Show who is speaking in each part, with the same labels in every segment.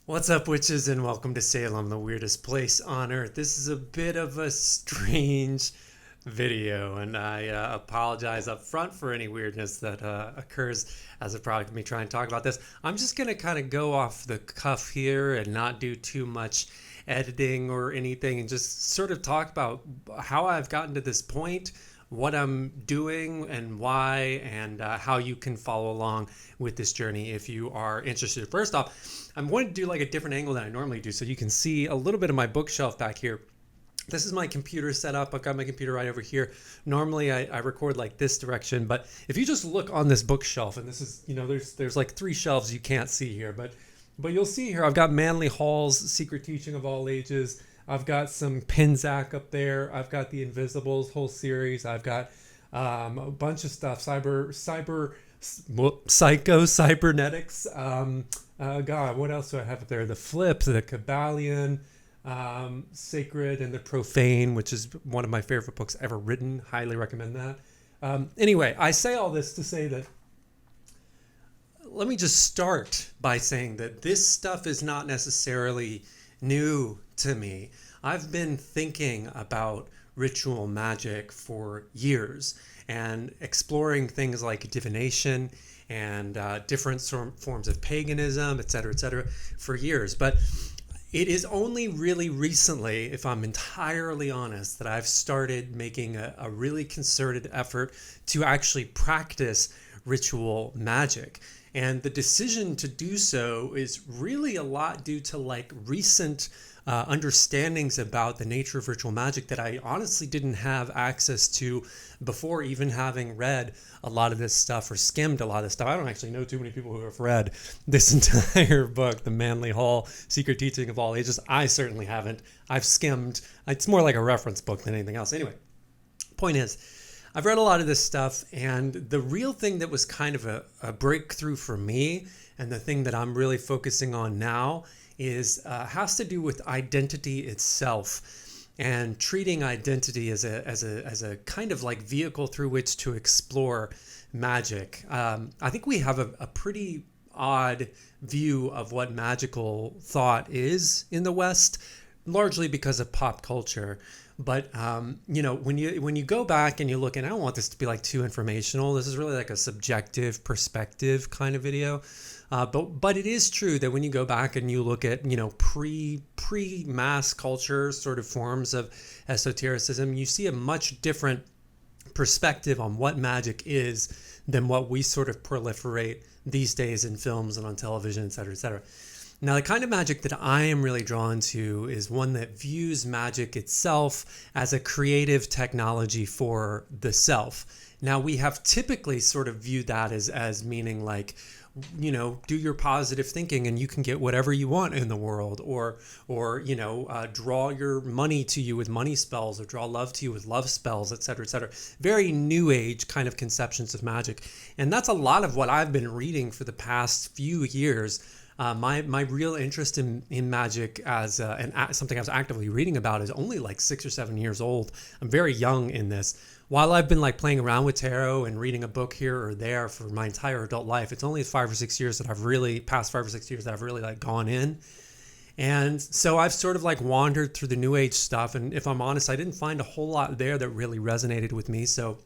Speaker 1: What's up, witches, and welcome to Salem, the weirdest place on earth. This is a bit of a strange video, and I apologize up front for any weirdness that occurs as a product of me trying to talk about this. I'm just going to kind of go off the cuff here and not do too much editing or anything and just sort of talk about how I've gotten to this point, what I'm doing and why, and how you can follow along with this journey if you are interested. First off, I'm going to do like a different angle than I normally do so you can see a little bit of my bookshelf back here. This is my computer setup. I've got my computer right over here. Normally I record like this direction, but if you just look on this bookshelf, and this is, there's like three shelves you can't see here, but you'll see here I've got Manly Hall's Secret Teaching of All Ages. I've got some Pinzac up there. I've got the Invisibles whole series. I've got a bunch of stuff. Psycho Cybernetics. God, what else do I have up there? The Flip, the Kabbalion, Sacred and the Profane, which is one of my favorite books ever written. Highly recommend that. Anyway, I say all this to say that let me just start by saying that this stuff is not necessarily new to me. I've been thinking about ritual magic for years and exploring things like divination and different forms of paganism, et cetera, for years. But it is only really recently, if I'm entirely honest, that I've started making a really concerted effort to actually practice ritual magic. And the decision to do so is really a lot due to like recent understandings about the nature of ritual magic that I honestly didn't have access to before even having read a lot of this stuff or skimmed a lot of this stuff. I don't actually know too many people who have read this entire book, The Manly Hall Secret Teaching of All Ages. I certainly haven't. I've skimmed. It's more like a reference book than anything else. Anyway, point is, I've read a lot of this stuff, and the real thing that was kind of a breakthrough for me, and the thing that I'm really focusing on now, is has to do with identity itself, and treating identity as a kind of like vehicle through which to explore magic. I think we have a pretty odd view of what magical thought is in the West, largely because of pop culture. But when you go back and you look, and I don't want this to be like too informational. This is really like a subjective perspective kind of video. But it is true that when you go back and you look at pre mass culture sort of forms of esotericism, you see a much different perspective on what magic is than what we sort of proliferate these days in films and on television, et cetera, et cetera. Now, the kind of magic that I am really drawn to is one that views magic itself as a creative technology for the self. Now, we have typically sort of viewed that as meaning like, do your positive thinking and you can get whatever you want in the world, or draw your money to you with money spells, or draw love to you with love spells, et cetera, et cetera. Very new age kind of conceptions of magic. And that's a lot of what I've been reading for the past few years. My real interest in magic as something I was actively reading about is only like 6 or 7 years old. I'm very young in this. While I've been like playing around with tarot and reading a book here or there for my entire adult life, it's only 5 or 6 years that I've really like gone in. And so I've sort of like wandered through the new age stuff. And if I'm honest, I didn't find a whole lot there that really resonated with me. So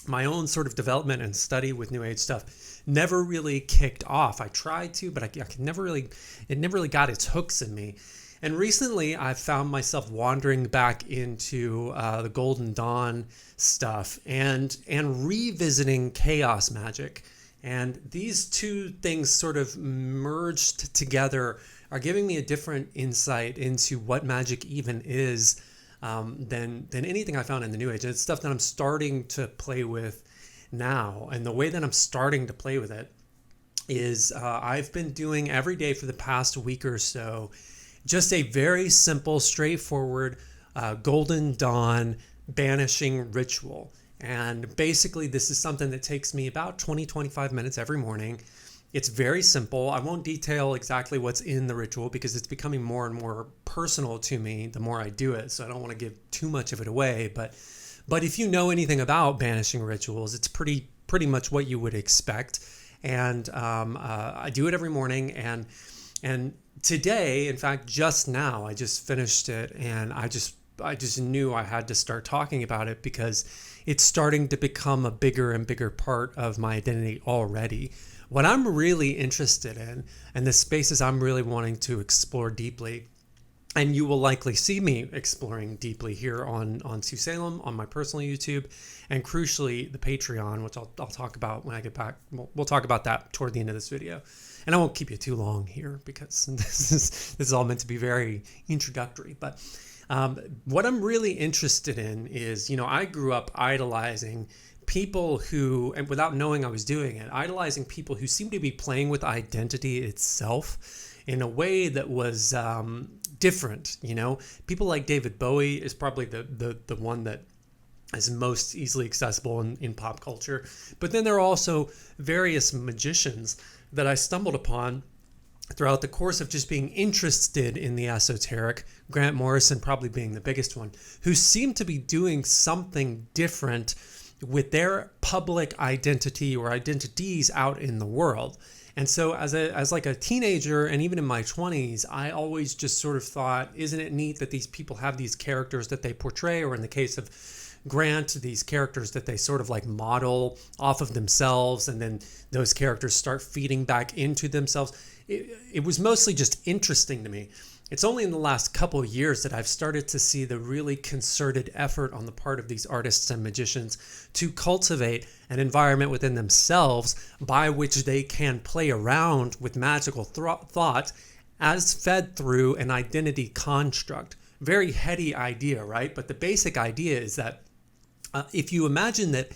Speaker 1: my own sort of development and study with new age stuff never really kicked off. I tried to, but it never really got its hooks in me. And recently I found myself wandering back into the Golden Dawn stuff and revisiting chaos magic. And these two things sort of merged together are giving me a different insight into what magic even is than anything I found in the New Age. And it's stuff that I'm starting to play with now. And the way that I'm starting to play with it is I've been doing every day for the past week or so just a very simple, straightforward Golden Dawn banishing ritual. And basically, this is something that takes me about 20-25 minutes every morning. It's very simple. I won't detail exactly what's in the ritual because it's becoming more and more personal to me the more I do it. So I don't want to give too much of it away. But if you know anything about banishing rituals, it's pretty much what you would expect. And I do it every morning. And today, in fact, just now, I just finished it, and I just knew I had to start talking about it because it's starting to become a bigger and bigger part of my identity already. What I'm really interested in, and the spaces I'm really wanting to explore deeply, and you will likely see me exploring deeply here on Sue Salem, on my personal YouTube, and crucially the Patreon, which I'll talk about when I get back. We'll talk about that toward the end of this video, and I won't keep you too long here because this is all meant to be very introductory. But what I'm really interested in is, I grew up idolizing people who, and without knowing I was doing it, idolizing people who seem to be playing with identity itself in a way that was different. People like David Bowie is probably the one that is most easily accessible in pop culture. But then there are also various magicians that I stumbled upon throughout the course of just being interested in the esoteric, Grant Morrison probably being the biggest one, who seem to be doing something different with their public identity or identities out in the world. And so as like a teenager and even in my 20s, I always just sort of thought, isn't it neat that these people have these characters that they portray, or in the case of Grant, these characters that they sort of like model off of themselves, and then those characters start feeding back into themselves. It was mostly just interesting to me. It's only in the last couple of years that I've started to see the really concerted effort on the part of these artists and magicians to cultivate an environment within themselves by which they can play around with magical thought as fed through an identity construct. Very heady idea, right? But the basic idea is that if you imagine that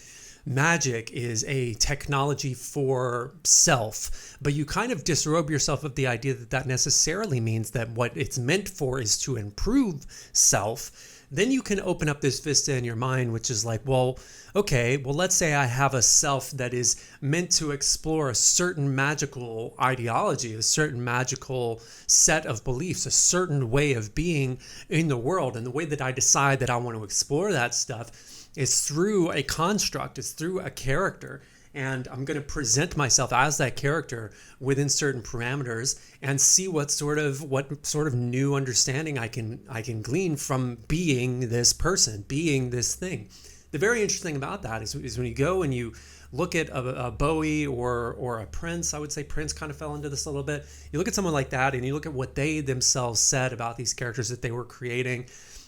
Speaker 1: magic is a technology for self, but you kind of disrobe yourself of the idea that that necessarily means that what it's meant for is to improve self, then you can open up this vista in your mind, which is like, well, okay, well, let's say I have a self that is meant to explore a certain magical ideology, a certain magical set of beliefs, a certain way of being in the world. And the way that I decide that I want to explore that stuff is through a construct, it's through a character. And I'm going to present myself as that character within certain parameters and see what sort of new understanding I can glean from being this person, being this thing. The very interesting about that is when you go and you look at a Bowie or a Prince. I would say Prince kind of fell into this a little bit. You look at someone like that and you look at what they themselves said about these characters that they were creating,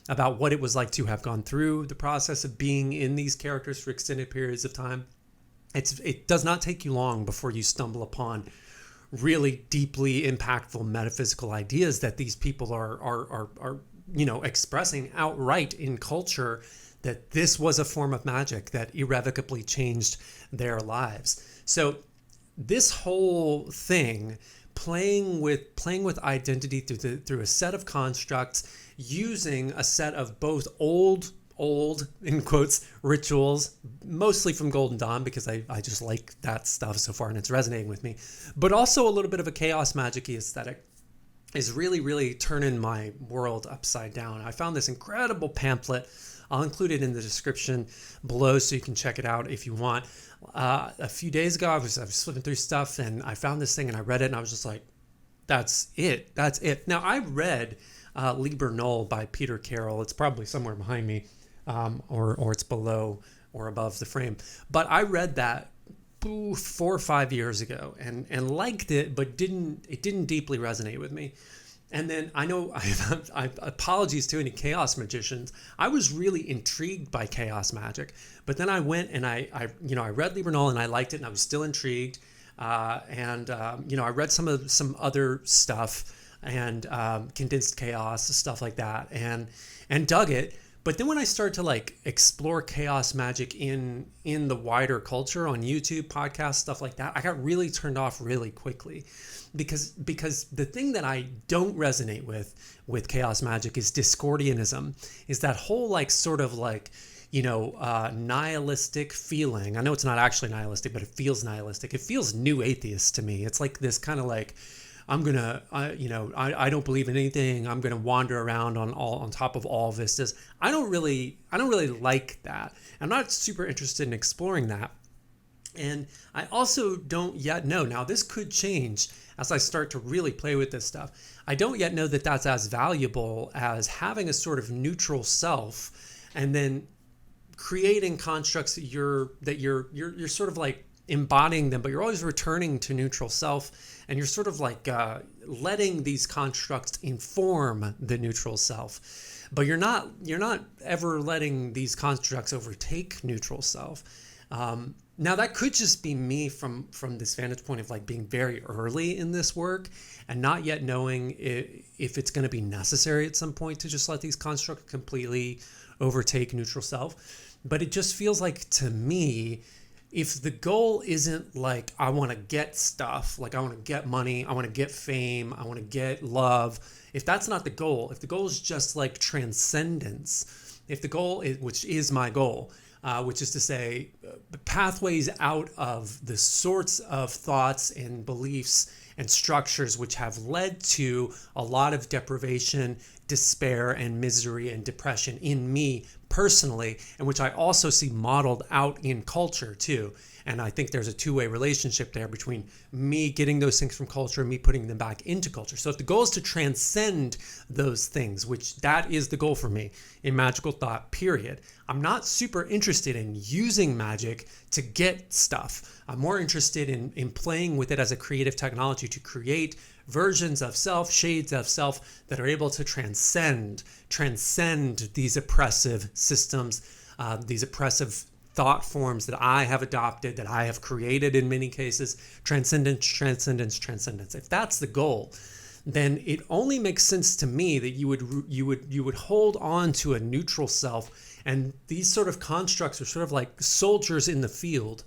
Speaker 1: about what it was like to have gone through the process of being in these characters for extended periods of time. It does not take you long before you stumble upon really deeply impactful metaphysical ideas that these people are expressing outright in culture, that this was a form of magic that irrevocably changed their lives. So this whole thing, playing with identity through a set of constructs, using a set of both old in quotes rituals, mostly from Golden Dawn, because I just like that stuff so far and it's resonating with me, but also a little bit of a chaos magic-y aesthetic, is really, really turning my world upside down. I found this incredible pamphlet. I'll include it in the description below so you can check it out if you want. A few days ago, I was flipping through stuff and I found this thing and I read it and I was just like, that's it. Now, I read Liber Null by Peter Carroll. It's probably somewhere behind me, or it's below or above the frame. But I read that 4 or 5 years ago and liked it, but it didn't deeply resonate with me. And then I know I apologies to any chaos magicians. I was really intrigued by chaos magic, but then I went and I read Liber Null and I liked it and I was still intrigued. I read some other stuff and condensed chaos, stuff like that, and dug it. But then when I started to like explore chaos magic in the wider culture on YouTube, podcasts, stuff like that, I got really turned off really quickly, because the thing that I don't resonate with chaos magic is Discordianism, is that whole like sort of like, nihilistic feeling. I know it's not actually nihilistic, but it feels nihilistic. It feels new atheist to me. It's like this kind of like, I don't believe in anything. I'm gonna wander around on top of all vistas. I don't really like that. I'm not super interested in exploring that. And I also don't yet know. Now, this could change as I start to really play with this stuff. I don't yet know that that's as valuable as having a sort of neutral self and then creating constructs that you're sort of like embodying them, but you're always returning to neutral self, and you're sort of like letting these constructs inform the neutral self, but you're not ever letting these constructs overtake neutral self. Now that could just be me from this vantage point of like being very early in this work and not yet knowing if it's going to be necessary at some point to just let these constructs completely overtake neutral self. But it just feels like to me, if the goal isn't like I want to get stuff, like I want to get money, I want to get fame, I want to get love, if that's not the goal, if the goal is just like transcendence, if the goal is, which is my goal, which is to say pathways out of the sorts of thoughts and beliefs and structures which have led to a lot of deprivation, despair, and misery and depression in me personally, and which I also see modeled out in culture too. And I think there's a two-way relationship there between me getting those things from culture and me putting them back into culture. So if the goal is to transcend those things, which that is the goal for me in Magical Thought, period, I'm not super interested in using magic to get stuff. I'm more interested in playing with it as a creative technology to create versions of self, shades of self that are able to transcend these oppressive systems, these oppressive thought forms that I have adopted, that I have created in many cases. Transcendence, transcendence, transcendence. If that's the goal, then it only makes sense to me that you would hold on to a neutral self, and these sort of constructs are sort of like soldiers in the field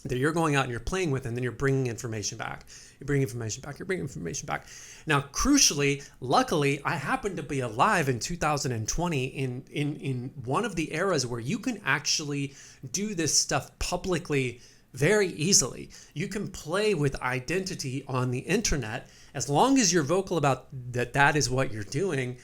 Speaker 1: that you're going out and you're playing with, and then you're bringing information back. You're bringing information back. You're bringing information back. Now, crucially, luckily, I happen to be alive in 2020 in one of the eras where you can actually do this stuff publicly very easily. You can play with identity on the internet as long as you're vocal about that is what you're doing.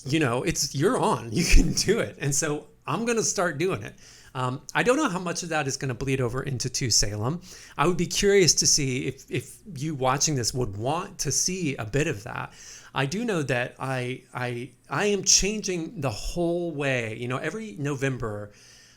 Speaker 1: You know, you're on. You can do it. And so I'm going to start doing it. I don't know how much of that is going to bleed over into 2 Salem. I would be curious to see if you watching this would want to see a bit of that. I do know that I am changing the whole way. You know, every November,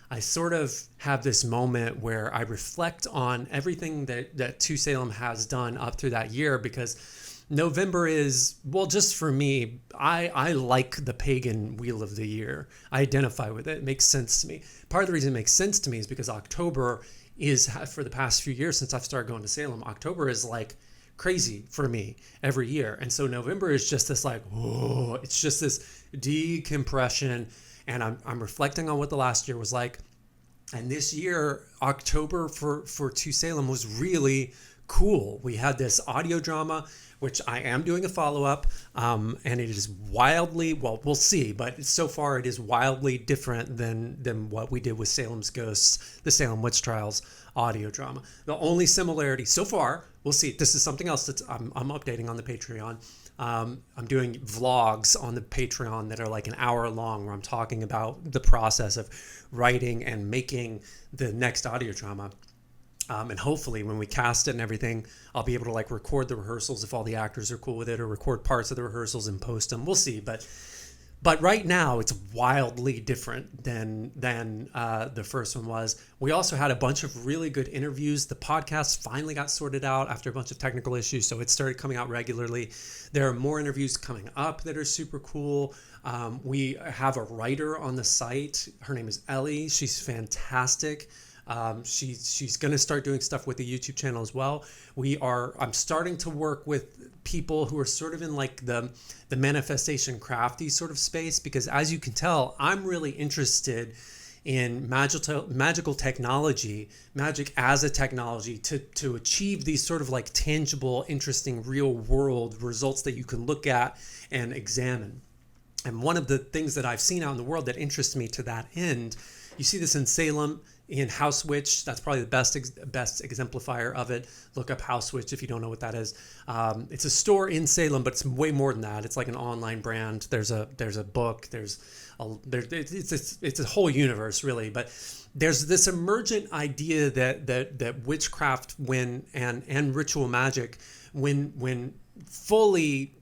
Speaker 1: I sort of have this moment where I reflect on everything that 2 Salem has done up through that year, because November is, well, just for me, I like the pagan wheel of the year. I identify with it. It makes sense to me. Part of the reason it makes sense to me is because October is, for the past few years since I've started going to Salem, October is like crazy for me every year. And so November is just this like, whoa, it's just this decompression. And I'm reflecting on what the last year was like. And this year, October for 2 Salem was really cool. We had this audio drama, which I am doing a follow-up, and it is wildly, well, we'll see, but so far it is wildly different than what we did with Salem's Ghosts, the Salem Witch Trials audio drama. The only similarity so far, we'll see, this is something else that I'm updating on the Patreon. I'm doing vlogs on the Patreon that are like an hour long, where I'm talking about the process of writing and making the next audio drama. And hopefully when we cast it and everything, I'll be able to like record the rehearsals if all the actors are cool with it, or record parts of the rehearsals and post them. We'll see. But right now it's wildly different than the first one was. We also had a bunch of really good interviews. The podcast finally got sorted out after a bunch of technical issues, so it started coming out regularly. There are more interviews coming up that are super cool. We have a writer on the site. Her name is Ellie. She's fantastic. She's going to start doing stuff with the YouTube channel as well. I'm starting to work with people who are sort of in like the manifestation crafty sort of space, because as you can tell, I'm really interested in magical technology, magic as a technology to achieve these sort of like tangible, interesting, real world results that you can look at and examine. And one of the things that I've seen out in the world that interests me to that end, you see this in Salem, in House Witch. That's probably the best exemplifier of it. Look up House Witch if you don't know what that is. It's a store in Salem, but it's way more than that. It's like an online brand. There's a book. It's a whole universe really. But there's this emergent idea that witchcraft and ritual magic when fully,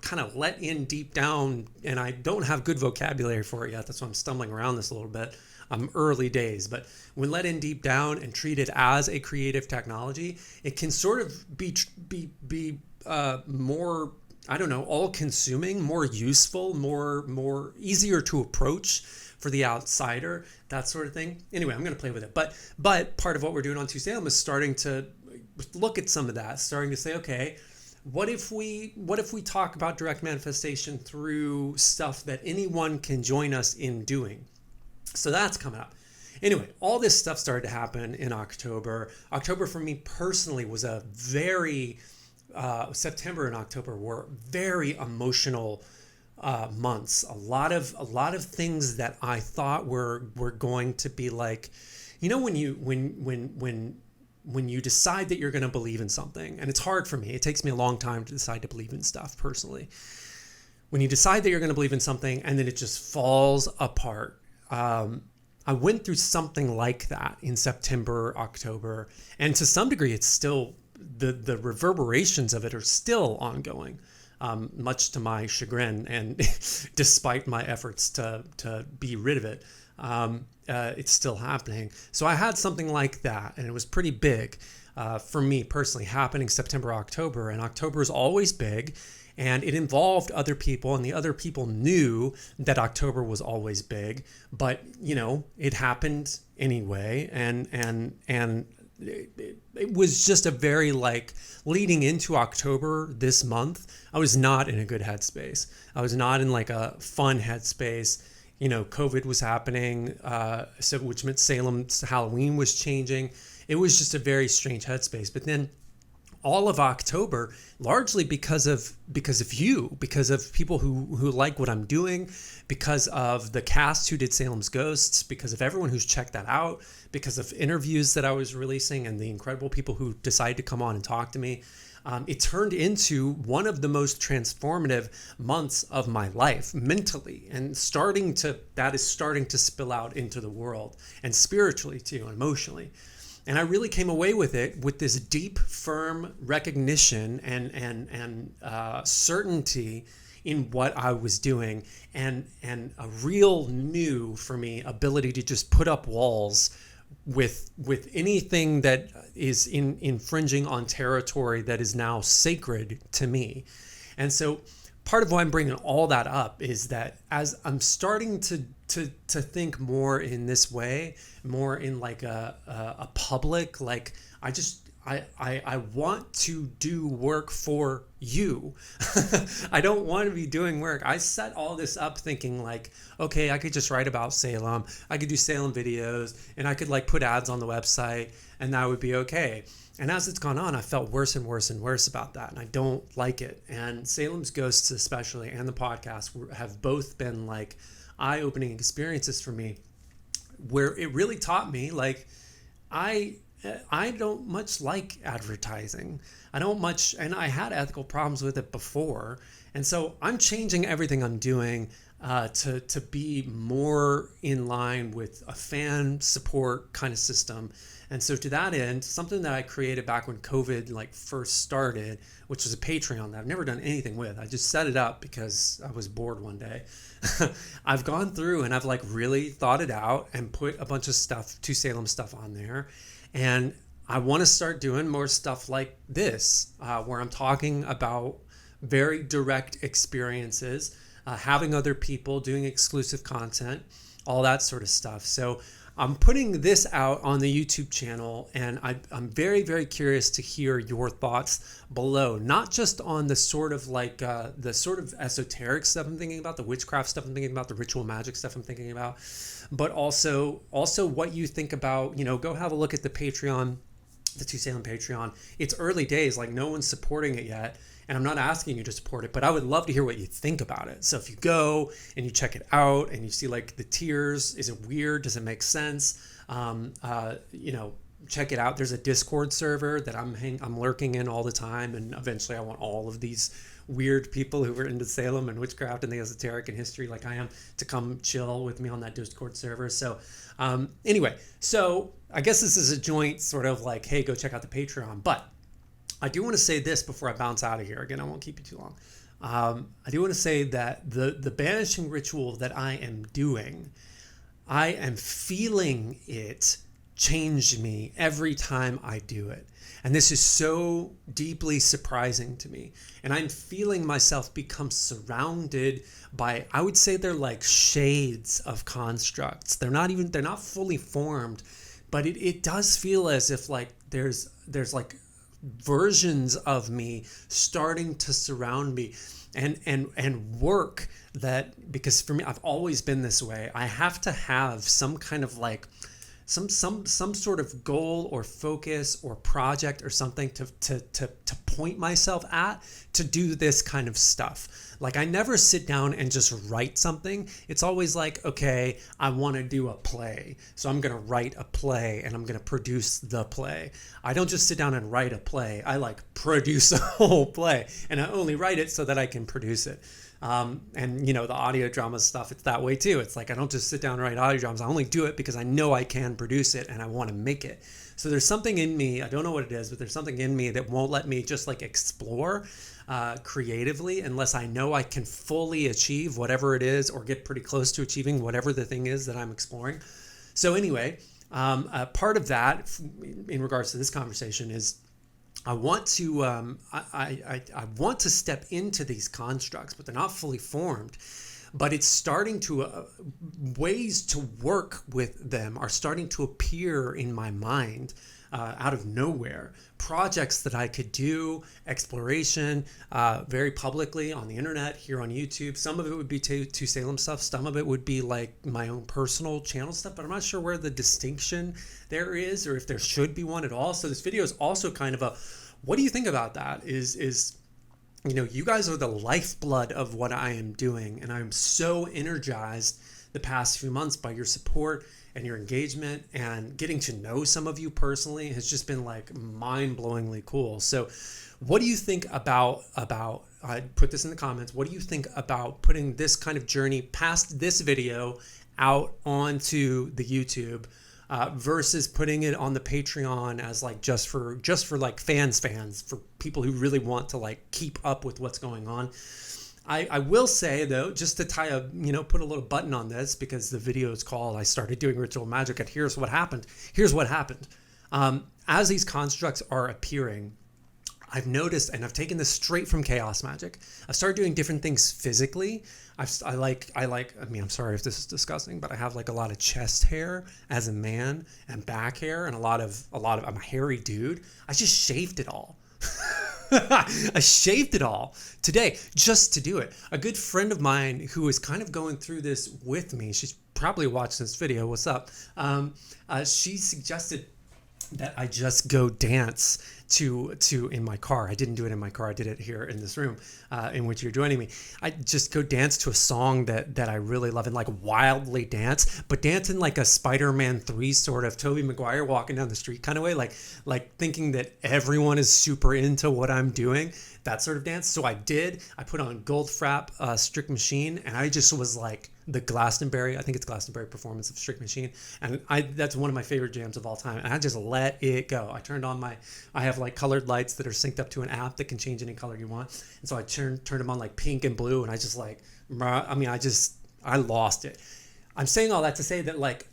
Speaker 1: kind of let in deep down, and I don't have good vocabulary for it yet. That's why I'm stumbling around this a little bit. Early days, but when let in deep down and treated as a creative technology, it can sort of be more, I don't know, all-consuming, more useful, more easier to approach for the outsider, that sort of thing. Anyway, I'm going to play with it, but part of what we're doing on 2 Salem is starting to look at some of that, starting to say, okay, what if we talk about direct manifestation through stuff that anyone can join us in doing? So that's coming up. Anyway, all this stuff started to happen in October. October for me personally was a very, September and October were very emotional months. A lot of things that I thought were going to be like, when you decide that you're going to believe in something, and it's hard for me. It takes me a long time to decide to believe in stuff personally. When you decide that you're going to believe in something and then it just falls apart. I went through something like that in September, October, and to some degree, it's still the reverberations of it are still ongoing, much to my chagrin, and despite my efforts to be rid of it, it's still happening. So I had something like that, and it was pretty big for me personally, happening September, October, and October is always big. And it involved other people, and the other people knew that October was always big, but it happened anyway. And it was just a very leading into October this month. I was not in a good headspace. I was not in a fun headspace. COVID was happening, which meant Salem's Halloween was changing. It was just a very strange headspace. But then all of October, largely because of you, because of people who like what I'm doing, because of the cast who did Salem's Ghosts, because of everyone who's checked that out, because of interviews that I was releasing and the incredible people who decided to come on and talk to me. It turned into one of the most transformative months of my life mentally, and that is starting to spill out into the world, and spiritually too, and emotionally. And I really came away with it with this deep, firm recognition and certainty in what I was doing, and a real new, for me, ability to just put up walls with anything that is infringing on territory that is now sacred to me. And so part of why I'm bringing all that up is that as I'm starting to think more in this way, more in a public, I want to do work for you. I don't want to be doing work. I set all this up thinking okay, I could just write about Salem. I could do Salem videos, and I could put ads on the website, and that would be okay. And as it's gone on, I felt worse and worse and worse about that, and I don't like it. And Salem's Ghosts especially, and the podcast have both been eye-opening experiences for me, where it really taught me I don't much like advertising. I don't much, and I had ethical problems with it before. And so I'm changing everything I'm doing to be more in line with a fan support kind of system. And so to that end, something that I created back when COVID first started, which was a Patreon that I've never done anything with. I just set it up because I was bored one day. I've gone through and I've really thought it out and put a bunch of stuff, 2 Salem stuff on there. And I want to start doing more stuff like this, where I'm talking about very direct experiences, having other people, doing exclusive content, all that sort of stuff. So I'm putting this out on the YouTube channel, and I'm very, very curious to hear your thoughts below, not just on the sort of the sort of esoteric stuff I'm thinking about, the witchcraft stuff I'm thinking about, the ritual magic stuff I'm thinking about, but also what you think about, go have a look at the Patreon the Two Salem Patreon. It's early days, like no one's supporting it yet. And I'm not asking you to support it, but I would love to hear what you think about it. So if you go and you check it out and you see like the tiers, is it weird? Does it make sense? You know, check it out. There's a Discord server that I'm lurking in all the time, and eventually I want all of these weird people who are into Salem and witchcraft and the esoteric and history like I am to come chill with me on that Discord server. So anyway, so I guess this is a joint sort of like, hey, go check out the Patreon. But I do want to say this before I bounce out of here. Again, I won't keep you too long. I do want to say that the banishing ritual that I am doing, I am feeling it change me every time I do it. And this is so deeply surprising to me. And I'm feeling myself become surrounded by, I would say they're like shades of constructs. They're not fully formed, but it does feel as if like there's like versions of me starting to surround me and work that, because for me, I've always been this way. I have to have some kind of like some sort of goal or focus or project or something to point myself at to do this kind of stuff. Like I never sit down and just write something. It's always like, okay, I want to do a play. So I'm going to write a play and I'm going to produce the play. I don't just sit down and write a play. I like produce a whole play, and I only write it so that I can produce it. And you know, the audio drama stuff, it's that way too. It's like I don't just sit down and write audio dramas. I only do it because I know I can produce it and I want to make it. So there's something in me, I don't know what it is, but there's something in me that won't let me just like explore creatively unless I know I can fully achieve whatever it is, or get pretty close to achieving whatever the thing is that I'm exploring. So anyway, part of that in regards to this conversation is I want to I want to step into these constructs, but they're not fully formed. But it's starting to ways to work with them are starting to appear in my mind out of nowhere. Projects that I could do, exploration, very publicly on the internet, here on YouTube. Some of it would be to Salem stuff. Some of it would be like my own personal channel stuff, but I'm not sure where the distinction there is, or if there should be one at all. So this video is also kind of a, what do you think about that? Is you know, you guys are the lifeblood of what I am doing, and I'm so energized the past few months by your support and your engagement, and getting to know some of you personally has just been like mind-blowingly cool. So what do you think about I put this in the comments, what do you think about putting this kind of journey past this video out onto the YouTube versus putting it on the Patreon as like just for like fans, for people who really want to like keep up with what's going on? I will say though, just to put a little button on this, because the video is called I Started Doing Ritual Magic and Here's What Happened. Here's what happened. As these constructs are appearing, I've noticed, and I've taken this straight from chaos magic, I started doing different things physically. I'm sorry if this is disgusting, but I have like a lot of chest hair as a man, and back hair, and a lot of I'm a hairy dude. I just shaved it all. I shaved it all today just to do it. A good friend of mine who is kind of going through this with me, she's probably watched this video, what's up? She suggested that I just go dance to in my car. I didn't do it in my car. I did it here in this room in which you're joining me. I just go dance to a song that I really love, and like wildly dance, but dance in like a Spider-Man 3 sort of Tobey Maguire walking down the street kind of way, like thinking that everyone is super into what I'm doing, that sort of dance. So I put on Goldfrapp Strict Machine, and I just was like the Glastonbury, I think it's Glastonbury performance of Strict Machine, and that's one of my favorite jams of all time, and I just let it go. I turned on I have like colored lights that are synced up to an app that can change any color you want, and so I turned them on like pink and blue, and I just like, I lost it. I'm saying all that to say that like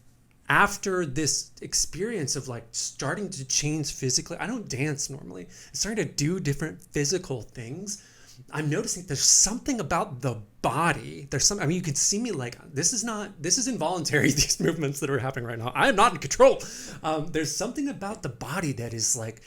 Speaker 1: after this experience of like starting to change physically, I don't dance normally, I'm starting to do different physical things. I'm noticing there's something about the body. You can see me like, this is involuntary, these movements that are happening right now. I am not in control. There's something about the body that is like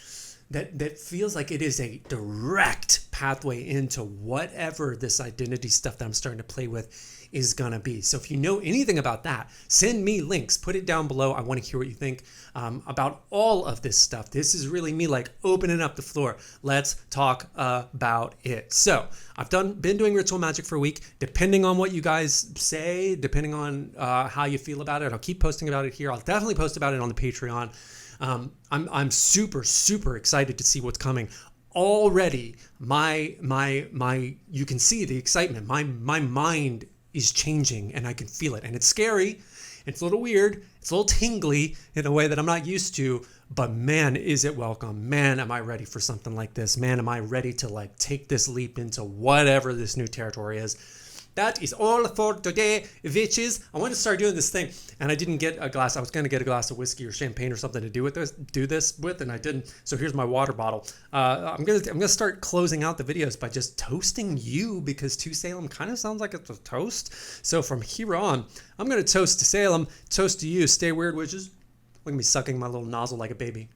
Speaker 1: that feels like it is a direct pathway into whatever this identity stuff that I'm starting to play with is gonna be. So if you know anything about that, send me links, put it down below. I want to hear what you think about all of this stuff. This is really me like opening up the floor. Let's talk about it. So I've been doing ritual magic for a week. Depending on what you guys say, depending on how you feel about it, I'll keep posting about it here. I'll definitely post about it on the Patreon. I'm super excited to see what's coming. Already, my you can see the excitement. My mind is changing and I can feel it, and it's scary. It's a little weird. It's a little tingly in a way that I'm not used to, but man, is it welcome. Man, am I ready for something like this. Man, am I ready to like take this leap into whatever this new territory is. That is all for today, bitches. I want to start doing this thing, and I didn't get a glass. I was going to get a glass of whiskey or champagne or something to do this with, and I didn't. So here's my water bottle. I'm gonna start closing out the videos by just toasting you, because to Salem kind of sounds like it's a toast. So from here on, I'm gonna toast to Salem, toast to you. Stay weird, witches. Look at me sucking my little nozzle like a baby.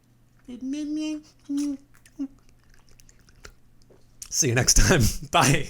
Speaker 1: See you next time. Bye.